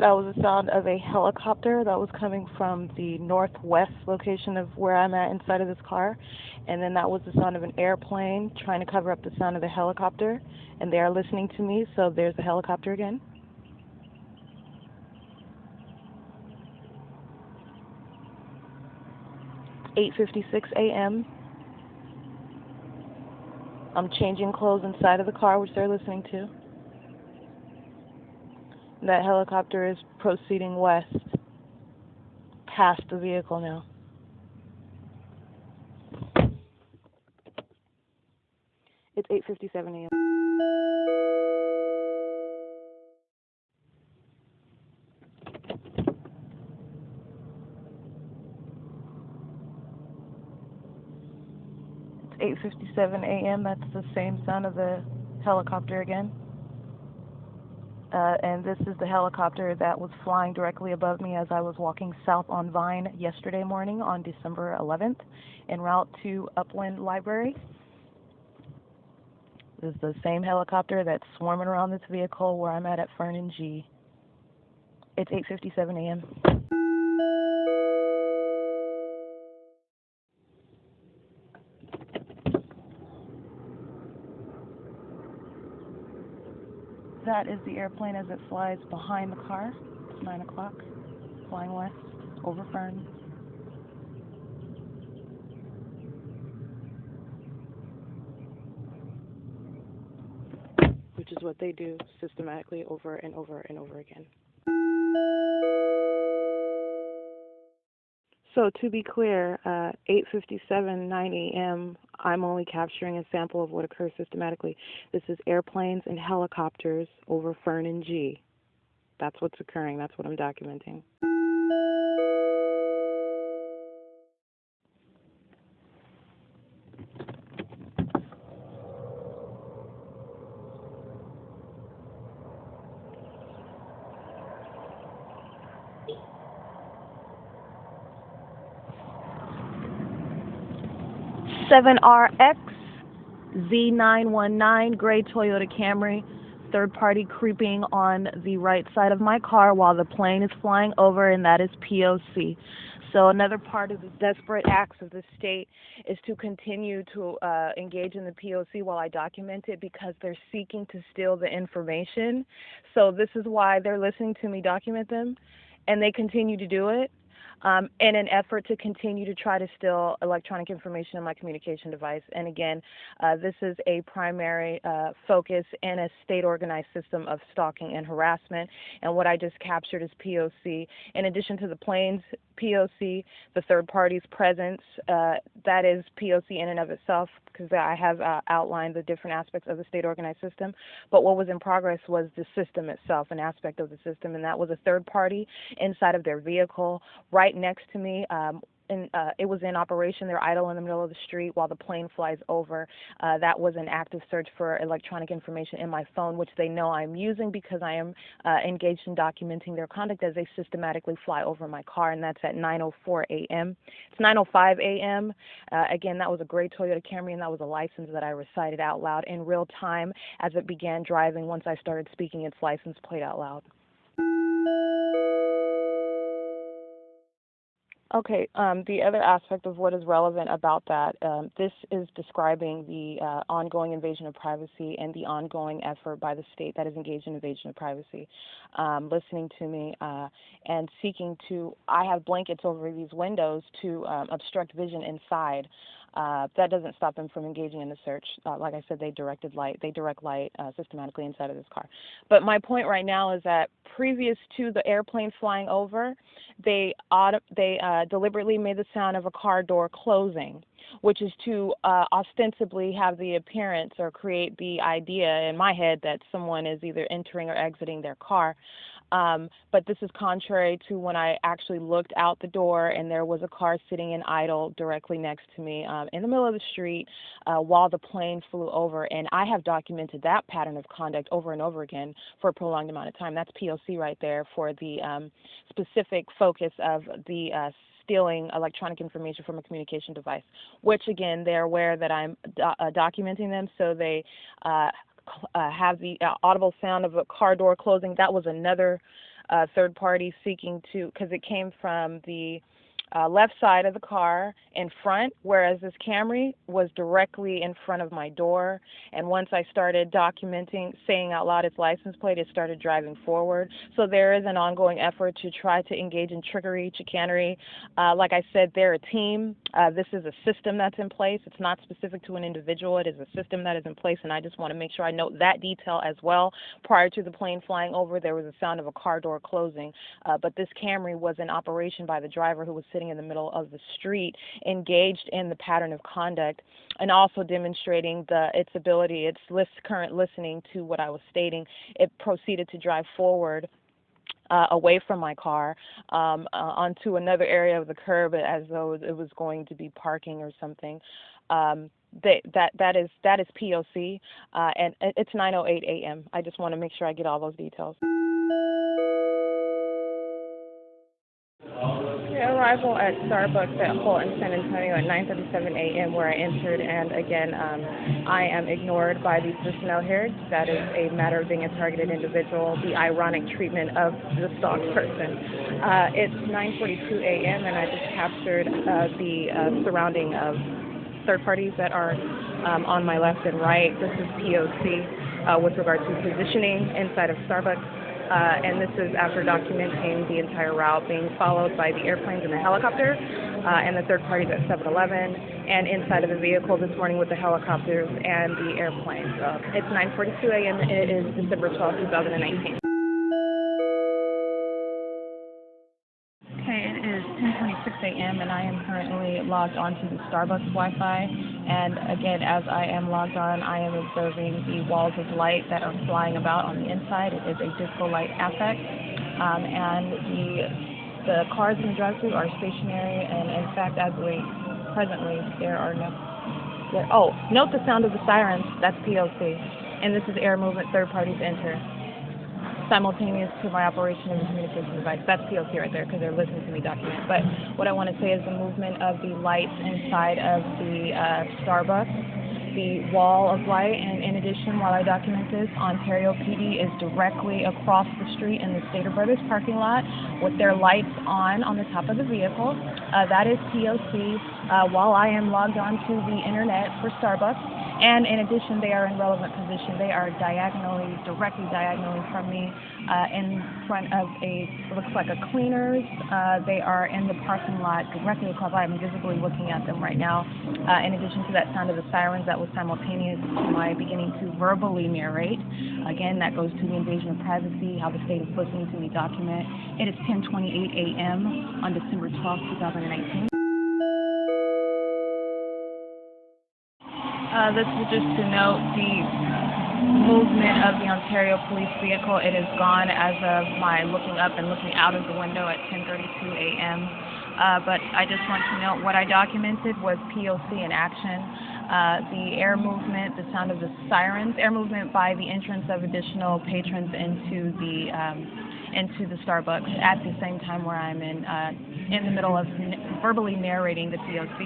That was the sound of a helicopter that was coming from the northwest location of where I'm at inside of this car. And then that was the sound of an airplane trying to cover up the sound of the helicopter. And they are listening to me, so there's the helicopter again. It's 8:56 a.m. I'm changing clothes inside of the car, which they're listening to. That helicopter is proceeding west, past the vehicle now. It's 8:57 a.m. It's 8:57 a.m. That's the same sound of the helicopter again. And this is the helicopter that was flying directly above me as I was walking south on Vine yesterday morning on December 11th en route to Upland Library. This is the same helicopter that's swarming around this vehicle where I'm at FERN and G. It's 8:57 a.m. That is the airplane as it flies behind the car. It's 9 o'clock, flying west over FERN. Which is what they do systematically over and over and over again. So to be clear, 8:57, 9 a.m., I'm only capturing a sample of what occurs systematically. This is airplanes and helicopters over FERN and G. That's what's occurring. That's what I'm documenting. (7RX) Z919 gray Toyota Camry, third party creeping on the right side of my car while the plane is flying over, and that is P.O.C. So another part of the desperate acts of the state is to continue to engage in the P.O.C. while I document it, because they're seeking to steal the information. So this is why they're listening to me document them, and they continue to do it. In an effort to continue to try to steal electronic information in my communication device. And again, this is a primary focus in a state-organized system of stalking and harassment. And what I just captured is P.O.C. In addition to the plane's P.O.C., the third party's presence, that is P.O.C. in and of itself, because I have outlined the different aspects of the state-organized system. But what was in progress was the system itself, an aspect of the system, and that was a third party inside of their vehicle, right next to me. It was in operation. They're idle in the middle of the street while the plane flies over. That was an active search for electronic information in my phone, which they know I'm using because I am engaged in documenting their conduct as they systematically fly over my car, and that's at 9:04 a.m. It's 9:05 a.m. Again, that was a gray Toyota Camry, and that was a license that I recited out loud in real time as it began driving. Once I started speaking its license plate out loud. Okay, the other aspect of what is relevant about that, this is describing the ongoing invasion of privacy and the ongoing effort by the state that is engaged in invasion of privacy, listening to me and seeking to, I have blankets over these windows to obstruct vision inside. That doesn't stop them from engaging in the search. Like I said, they direct light systematically inside of this car. But my point right now is that previous to the airplane flying over, they deliberately made the sound of a car door closing, which is to ostensibly have the appearance or create the idea in my head that someone is either entering or exiting their car. But this is contrary to when I actually looked out the door and there was a car sitting in idle directly next to me in the middle of the street while the plane flew over. And I have documented that pattern of conduct over and over again for a prolonged amount of time. That's P.O.C. right there for the specific focus of the stealing electronic information from a communication device, which again, they're aware that I'm documenting them, so they have the audible sound of a car door closing. That was another third party seeking to, because it came from the left side of the car in front, whereas this Camry was directly in front of my door. And once I started documenting, saying out loud its license plate, it started driving forward. So there is an ongoing effort to try to engage in trickery, chicanery. Like I said, they're a team. This is a system that's in place. It's not specific to an individual. It is a system that is in place, and I just want to make sure I note that detail as well. Prior to the plane flying over, there was a sound of a car door closing, but this Camry was in operation by the driver, who was sitting in the middle of the street, engaged in the pattern of conduct, and also demonstrating its ability, its current listening to what I was stating. It proceeded to drive forward away from my car onto another area of the curb, as though it was going to be parking or something. That is P.O.C. And it's 9:08 a.m. I just want to make sure I get all those details. Arrival at Starbucks at HOLT in San Antonio at 9:37 a.m. where I entered, and again, I am ignored by the personnel here. That is a matter of being a targeted individual, the ironic treatment of the stalked person. It's 9:42 a.m. and I just captured the surrounding of third parties that are on my left and right. This is P.O.C. With regard to positioning inside of Starbucks. And this is after documenting the entire route being followed by the airplanes and the helicopter, and the third parties at 7-Eleven, and inside of the vehicle this morning with the helicopters and the airplanes. It's 9:42 a.m. It is December 12, 2019. Okay, it is 10:26 a.m. and I am currently logged onto the Starbucks Wi-Fi. And again, as I am logged on, I am observing the walls of light that are flying about on the inside. It is a disco light affect, and the cars in the drive-thru are stationary. And in fact, presently, there are no. Oh, note the sound of the sirens. That's P.O.C. And this is air movement. Third parties enter. Simultaneous to my operation of the communication device. That's P.O.C. right there, because they're listening to me document. But what I want to say is the movement of the lights inside of the Starbucks, the wall of light, and in addition, while I document this, Ontario PD is directly across the street in the Stater Brothers parking lot with their lights on the top of the vehicle. That is P.O.C. While I am logged on to the internet for Starbucks. And in addition, they are in relevant position. They are directly diagonally from me, in front of looks like a cleaners. They are in the parking lot directly across. I'm visibly looking at them right now. In addition to that sound of the sirens, that was simultaneous to my beginning to verbally narrate. Again, that goes to the invasion of privacy, how the state is listening to me document. It is 10:28 a.m. on December 12, 2019. This is just to note the movement of the Ontario police vehicle. It is gone as of my looking up and looking out of the window at 10:32 a.m. But I just want to note what I documented was P.O.C. in action. The air movement, the sound of the sirens, air movement by the entrance of additional patrons into the Starbucks at the same time where I'm in the middle of verbally narrating the P.O.C.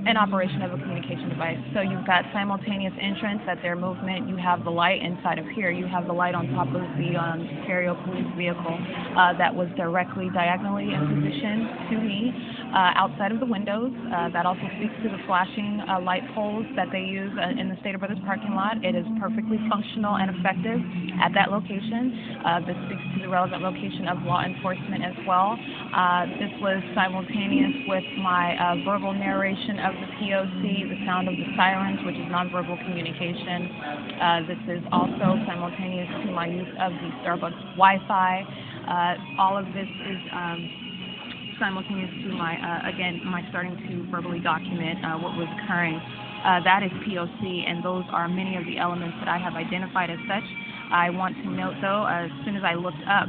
and operation of a communication device. So you've got simultaneous entrance at their movement. You have the light inside of here. You have the light on top of the Ontario police vehicle that was directly diagonally in position to me outside of the windows. That also speaks to the flashing light poles that they use in the Stater Brothers parking lot. It is perfectly functional and effective at that location. This speaks to the relevant location of law enforcement as well. This was simultaneous with my verbal narration of the P.O.C., the sound of the sirens, which is nonverbal communication. This is also simultaneous to my use of the Starbucks Wi-Fi. All of this is simultaneous to my starting to verbally document what was occurring. That is P.O.C., and those are many of the elements that I have identified as such. I want to note, though, as soon as I looked up,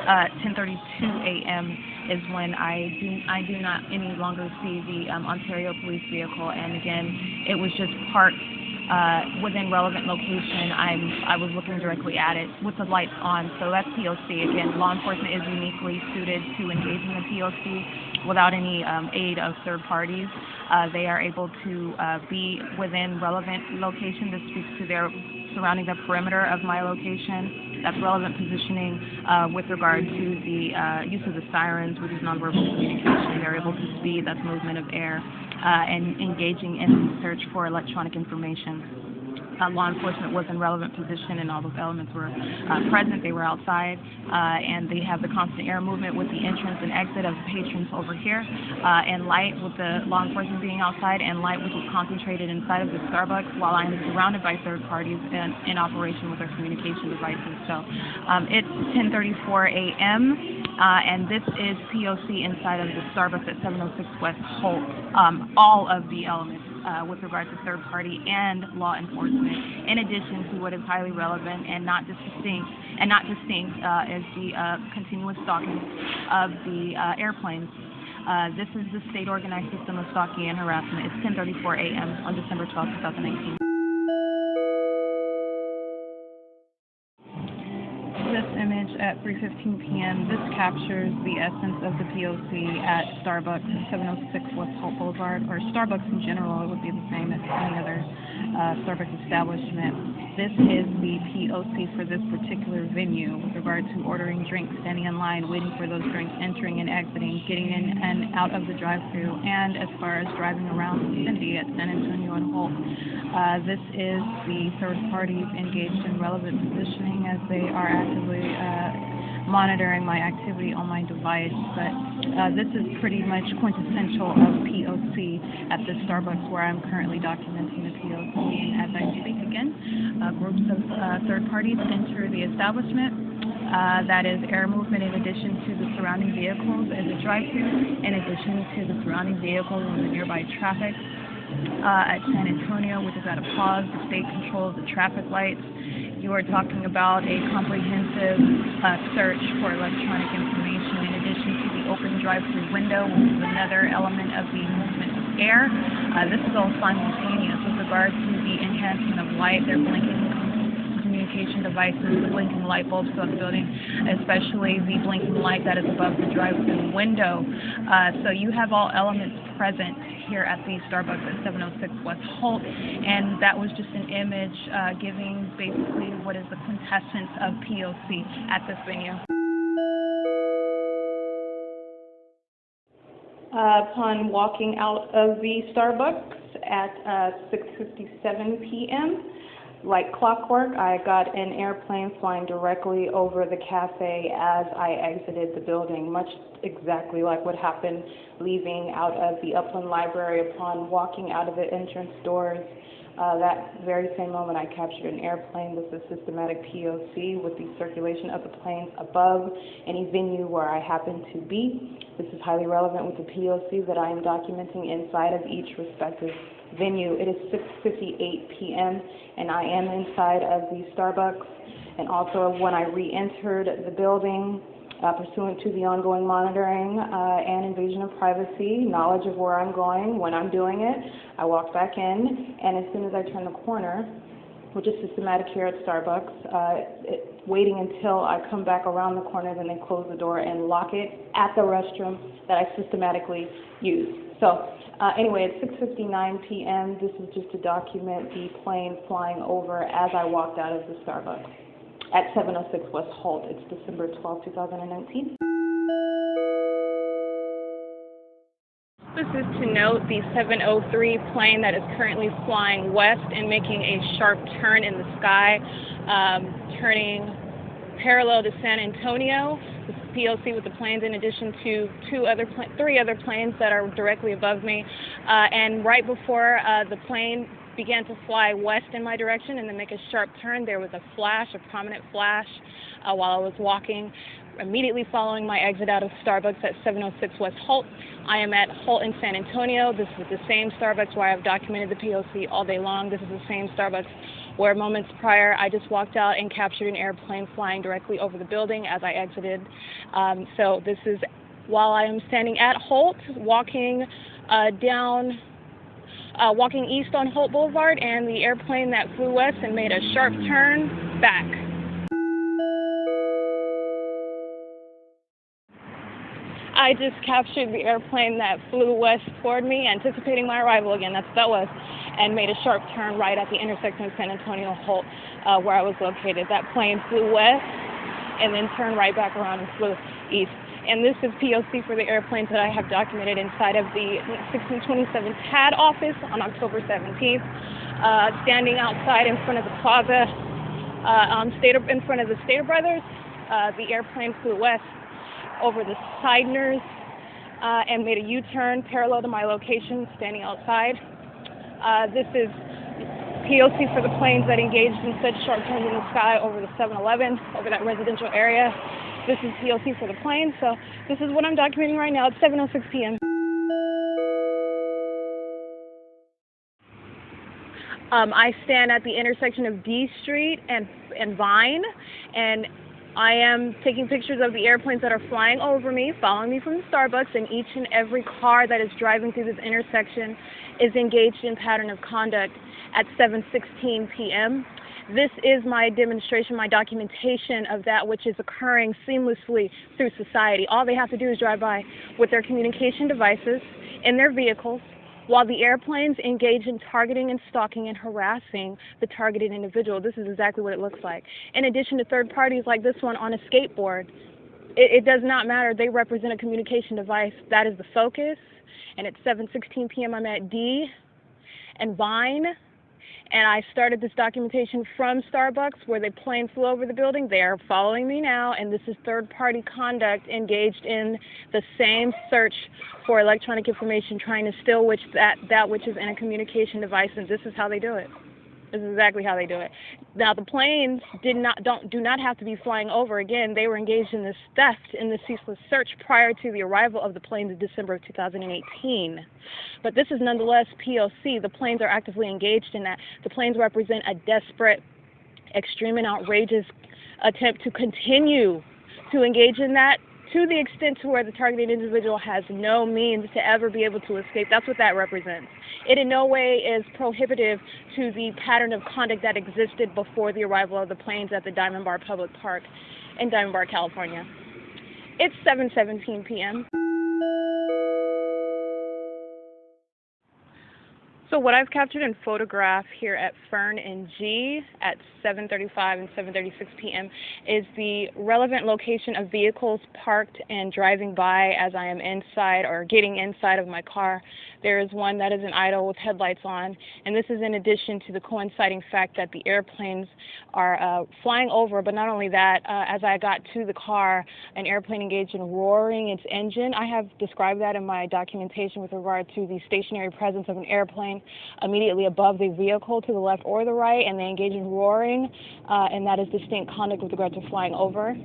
10:32 a.m. is when I do not any longer see the Ontario police vehicle, and again, it was just parked within relevant location. I was looking directly at it with the lights on, so that's P.O.C. Again, law enforcement is uniquely suited to engage in the P.O.C. without any aid of third parties. They are able to be within relevant location. This speaks to their surrounding the perimeter of my location. That's relevant positioning with regard to the use of the sirens, which is nonverbal communication. They're able to speed, that's movement of air, and engaging in the search for electronic information. Law enforcement was in relevant position and all those elements were present. They were outside and they have the constant air movement with the entrance and exit of the patrons over here and light with the law enforcement being outside and light which is concentrated inside of the Starbucks while I am surrounded by third parties in operation with their communication devices. So it's 10:34 a.m. And this is P.O.C. inside of the Starbucks at 706 West Holt. All of the elements with regard to third party and law enforcement, in addition to what is highly relevant and not distinct is the continuous stalking of the airplanes. This is the state organized system of stalking and harassment. It's 10:34 a.m. on December 12, 2019. This image at 3:15 p.m. This captures the essence of the P.O.C. at Starbucks at 706 West Holt Boulevard, or Starbucks in general. It would be the same as any other Starbucks establishment. This is the P.O.C. for this particular venue with regard to ordering drinks, standing in line, waiting for those drinks, entering and exiting, getting in and out of the drive-thru, and as far as driving around the vicinity at San Antonio and Holt. This is the third parties engaged in relevant positioning as they are actively monitoring my activity on my device, but this is pretty much quintessential of P.O.C. at the Starbucks where I'm currently documenting the P.O.C. And as I speak again, groups of third parties enter the establishment. That is air movement in addition to the surrounding vehicles as a drive-thru, in addition to the surrounding vehicles and the nearby traffic. At San Antonio, which is at a pause, the state controls the traffic lights. You are talking about a comprehensive search for electronic information in addition to the open drive-thru window, which is another element of the movement of air. This is all simultaneous with regard to the enhancement of light. They're blinking communication devices, the blinking light bulbs throughout the building, especially the blinking light that is above the drive-thru window. So you have all elements present here at the Starbucks at 706 West Holt, and that was just an image giving basically what is the quintessence of P.O.C. at this venue. Upon walking out of the Starbucks at 6:57 p.m., like clockwork, I got an airplane flying directly over the cafe as I exited the building, much exactly like what happened leaving out of the Upland Library upon walking out of the entrance doors. That very same moment I captured an airplane with a systematic P.O.C. with the circulation of the planes above any venue where I happen to be. This is highly relevant with the P.O.C. that I am documenting inside of each respective venue. It is 6:58 p.m. and I am inside of the Starbucks, and also when I re-entered the building pursuant to the ongoing monitoring and invasion of privacy, knowledge of where I'm going, when I'm doing it, I walked back in, and as soon as I turned the corner, which is systematic here at Starbucks, waiting until I come back around the corner, then they close the door and lock it at the restroom that I systematically use. So anyway, it's 6:59 p.m. This is just to document the plane flying over as I walked out of the Starbucks at 706 West Holt. It's December 12, 2019. This is to note the 703 plane that is currently flying west and making a sharp turn in the sky, turning parallel to San Antonio. This is P.O.C. with the planes in addition to three other planes that are directly above me. And right before the plane began to fly west in my direction and then make a sharp turn, there was a flash, a prominent flash, while I was walking. Immediately following my exit out of Starbucks at 706 West Holt, I am at Holt in San Antonio. This is the same Starbucks where I've documented the P.O.C. all day long. This is the same Starbucks where moments prior I just walked out and captured an airplane flying directly over the building as I exited. So this is while I am standing at Holt, walking walking east on Holt Boulevard, and the airplane that flew west and made a sharp turn back. I just captured the airplane that flew west toward me, anticipating my arrival again. That's what that was, and made a sharp turn right at the intersection of San Antonio Holt, where I was located. That plane flew west and then turned right back around and flew east. And this is P.O.C. for the airplanes that I have documented inside of the 1627 TAD office on October 17th, standing outside in front of the plaza, in front of the Stater Brothers. The airplane flew west over the Sidners and made a U-turn parallel to my location, standing outside. This is P.O.C. for the planes that engaged in such sharp turns in the sky over the 7-Eleven, over that residential area. This is P.O.C. for the planes, so this is what I'm documenting right now. It's 7:06 p.m. I stand at the intersection of D Street and Vine, and I am taking pictures of the airplanes that are flying over me, following me from the Starbucks, and each and every car that is driving through this intersection is engaged in pattern of conduct at 7:16 p.m. This is my demonstration, my documentation of that which is occurring seamlessly through society. All they have to do is drive by with their communication devices in their vehicles, while the airplanes engage in targeting and stalking and harassing the targeted individual. This is exactly what it looks like. In addition to third parties like this one on a skateboard, it does not matter. They represent a communication device. That is the focus. And at 7:16 p.m. I'm at D and Vine. And I started this documentation from Starbucks, where the plane flew over the building. They are following me now, and this is third-party conduct engaged in the same search for electronic information, trying to steal that which is in a communication device, and this is how they do it. This is exactly how they do it. Now, the planes do not have to be flying over. Again, they were engaged in this theft, in this ceaseless search prior to the arrival of the planes in December of 2018. But this is nonetheless P.O.C. The planes are actively engaged in that. The planes represent a desperate, extreme, and outrageous attempt to continue to engage in that, to the extent to where the targeted individual has no means to ever be able to escape. That's what that represents. It in no way is prohibitive to the pattern of conduct that existed before the arrival of the planes at the Diamond Bar Public Park in Diamond Bar, California. It's 7:17 p.m. So what I've captured in photograph here at FERN and G at 7:35 and 7:36 p.m. is the relevant location of vehicles parked and driving by as I am inside or getting inside of my car. There is one that is in idle with headlights on, and this is in addition to the coinciding fact that the airplanes are flying over. But not only that, as I got to the car, an airplane engaged in roaring its engine. I have described that in my documentation with regard to the stationary presence of an airplane immediately above the vehicle to the left or the right, and they engage in roaring, and that is distinct conduct with regard to flying over.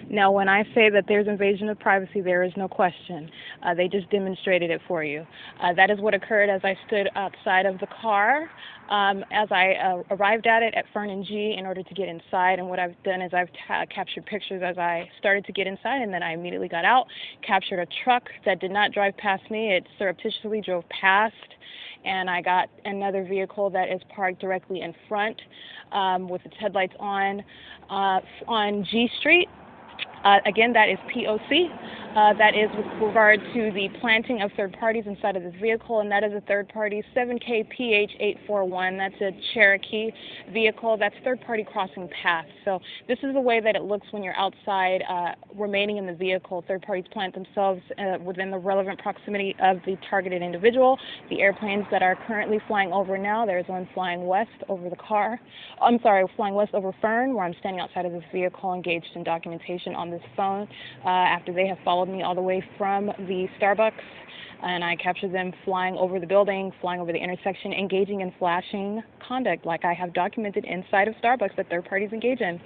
Now, when I say that there's invasion of privacy, there is no question. They just demonstrated it for you. That is what occurred as I stood outside of the car, as I arrived at it at FERN and G in order to get inside. And what I've done is I've captured pictures as I started to get inside, and then I immediately got out, captured a truck that did not drive past me. It surreptitiously drove past. And I got another vehicle that is parked directly in front with its headlights on G Street. Again, that is P.O.C. That is with regard to the planting of third parties inside of this vehicle, and that is a third party 7KPH841. That's a Cherokee vehicle. That's third party crossing paths. So this is the way that it looks when you're outside remaining in the vehicle. Third parties plant themselves within the relevant proximity of the targeted individual. The airplanes that are currently flying over now, there's one flying west over the car. I'm sorry, flying west over FERN, where I'm standing outside of this vehicle engaged in documentation on this phone after they have followed me all the way from the Starbucks, and I captured them flying over the building, flying over the intersection, engaging in flashing conduct like I have documented inside of Starbucks that third parties engage in.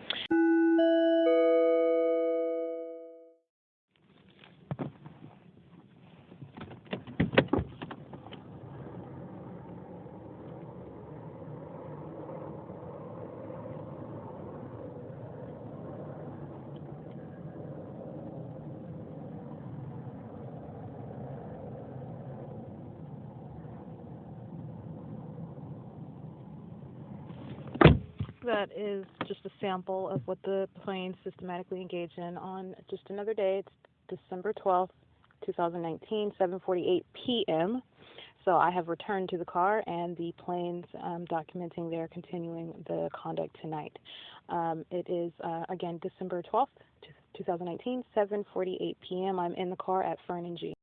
that is just a sample of what the plane systematically engaged in on just another day. It's December 12th, 2019, 7:48 p.m. So I have returned to the car, and the plane's documenting their continuing the conduct tonight. It is, again, December 12th, 2019, 7:48 p.m. I'm in the car at FERN and G.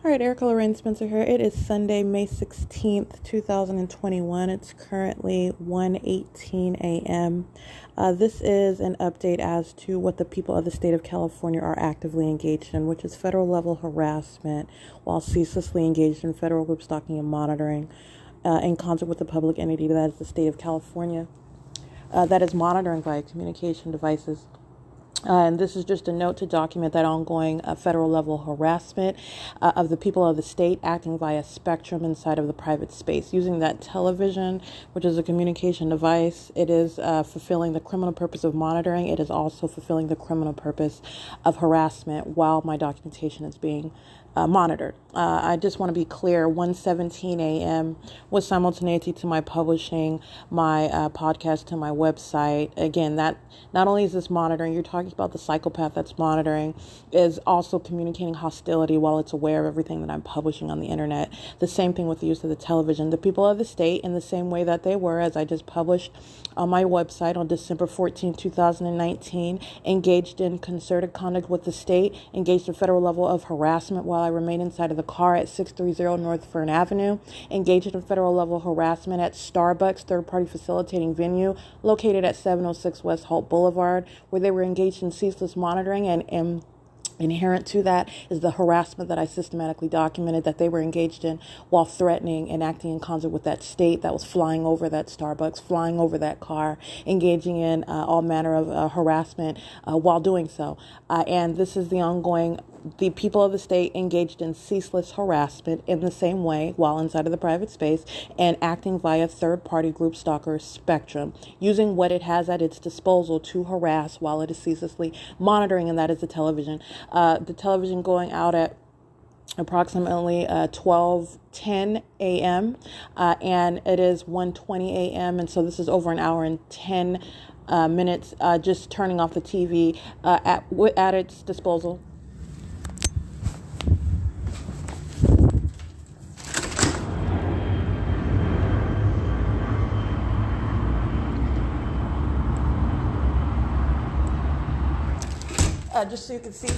All right, Erica Lorraine Spencer here. It is Sunday, May 16th, 2021. It's currently 1:18 a.m. This is an update as to what the people of the state of California are actively engaged in, which is federal level harassment while ceaselessly engaged in federal group stalking and monitoring in concert with the public entity that is the state of California that is monitoring via communication devices. And this is just a note to document that ongoing federal level harassment of the people of the state acting via spectrum inside of the private space. Using that television, which is a communication device, it is fulfilling the criminal purpose of monitoring. It is also fulfilling the criminal purpose of harassment while my documentation is being monitored. I just want to be clear, 1:17 a.m. was simultaneity to my publishing my podcast to my website. Again, that not only is this monitoring, you're talking about the psychopath that's monitoring is also communicating hostility while it's aware of everything that I'm publishing on the internet. The same thing with the use of the television. The people of the state, in the same way that they were, as I just published on my website on December 14, 2019, engaged in concerted conduct with the state, engaged in federal level of harassment while I remain inside of the car at 630 North Fern Avenue, engaged in federal level harassment at Starbucks, third-party facilitating venue located at 706 West HOLT Boulevard, where they were engaged in ceaseless monitoring, and inherent to that is the harassment that I systematically documented that they were engaged in while threatening and acting in concert with that state that was flying over that Starbucks, flying over that car, engaging in all manner of harassment while doing so. And this is the people of the state engaged in ceaseless harassment in the same way while inside of the private space and acting via third-party group stalker spectrum, using what it has at its disposal to harass while it is ceaselessly monitoring, and that is the television. The television going out at approximately 12:10 a.m. And it is 1:20 a.m. And so this is over an hour and 10 minutes just turning off the TV at its disposal. Just so you can see,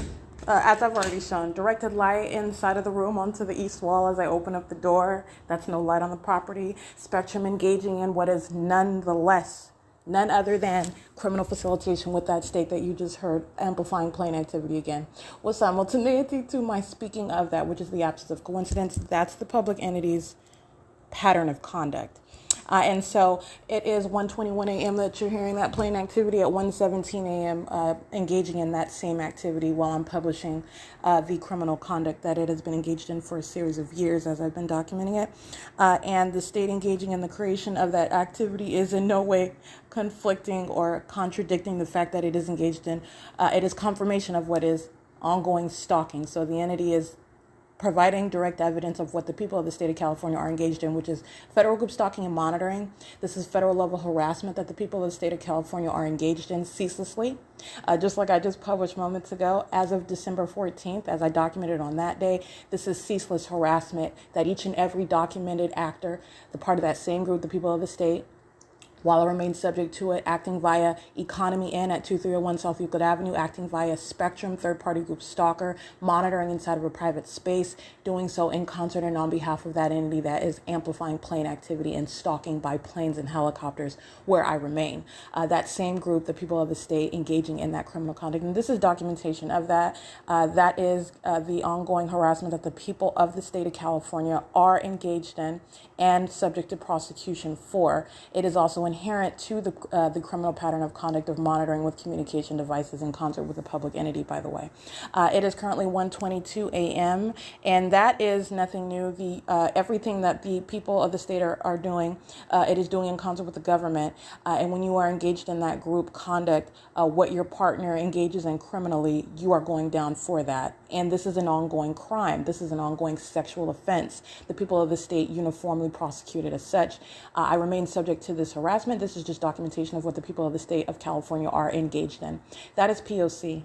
as I've already shown, directed light inside of the room onto the east wall as I open up the door. That's no light on the property. Spectrum engaging in what is none other than criminal facilitation with that state that you just heard, amplifying plane activity again. With simultaneity to my speaking of that, which is the absence of coincidence, that's the public entity's pattern of conduct. And so it is 1:21 a.m. that you're hearing that plane activity, at 1:17 a.m. Engaging in that same activity while I'm publishing the criminal conduct that it has been engaged in for a series of years as I've been documenting it. And the state engaging in the creation of that activity is in no way conflicting or contradicting the fact that it is engaged in. It is confirmation of what is ongoing stalking. So the entity is providing direct evidence of what the people of the state of California are engaged in, which is federal group stalking and monitoring. This is federal level harassment that the people of the state of California are engaged in ceaselessly. Just like I just published moments ago, as of December 14th, as I documented on that day, this is ceaseless harassment that each and every documented actor, the part of that same group, the people of the state, while I remain subject to it, acting via Economy Inn at 2301 South Euclid Avenue, acting via Spectrum, third-party group stalker, monitoring inside of a private space, doing so in concert and on behalf of that entity that is amplifying plane activity and stalking by planes and helicopters where I remain. That same group, the people of the state, engaging in that criminal conduct. And this is documentation of that. That is the ongoing harassment that the people of the state of California are engaged in and subject to prosecution for. It is also inherent to the criminal pattern of conduct of monitoring with communication devices in concert with a public entity, by the way. It is currently 1:22 a.m., and that is nothing new. Everything that the people of the state are doing, it is doing in concert with the government. And when you are engaged in that group conduct, what your partner engages in criminally, you are going down for that. And this is an ongoing crime. This is an ongoing sexual offense. The people of the state uniformly prosecuted as such. I remain subject to this harassment harassment. This is just documentation of what the people of the state of California are engaged in. That is P.O.C.